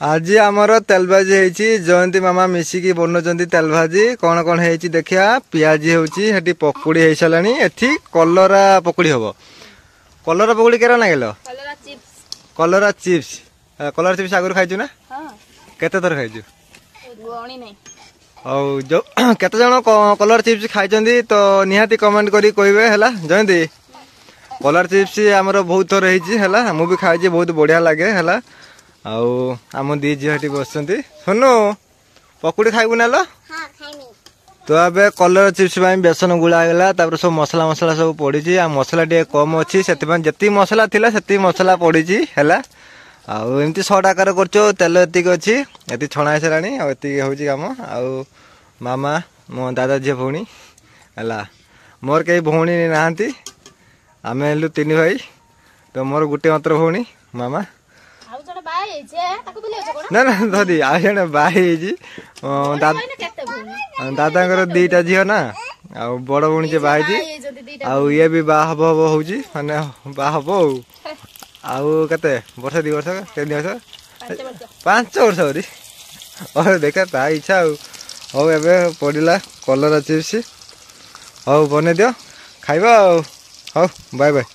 आज आमर तेल भाजी होती जयंती मामा मिसिकी बनौती तेल भाजी कौन कौन है देखिया पियाज होती पकुड़ी हो सारा एठी कलरा पकुड़ी हम कलरा पकुड़ी केरा नागिल कलरा चिप्स आगुरी खाइचु ना केते थर खाइचु और जो केते जन कलर चिप्स खाई तो निहाती कमेंट करी कहबे हैला जयंती कलर चिप्स आमर बहुत थर है मुझे खाई बहुत बढ़िया लगे है आउ आम दी झी बस सुनु पकुड़ी खाइबु ना लो तो अब कलर चिप्स बेसन गुलागला सब मसला मसला सब पड़ी आ मसला टे कम अच्छी से जी मसला थिला से मसला पड़ी है आमती शर्ट आकार कर तेल एतिक अच्छी ये छणा साराणी आती हूँ कम आउ मामा मो दादा झी भौणी है मोर कई भौणी नहांती आम हेलु तीन भाई तो मोर गोटे मात्र भौणी मामा ना ना धरी आ जड़े बाई दादा दीटा झील ना आ बड़ भौणी से बाई आउ ये भी बा हम हम हूँ माने बा हम आउ केते वर्ष 2 वर्ष 3 वर्ष 5 वर्ष हरी और देखा ता इच्छा हौ एबे पड़िला कलर चिप्स हौ बने दियो खाइबा हौ बाय बाय।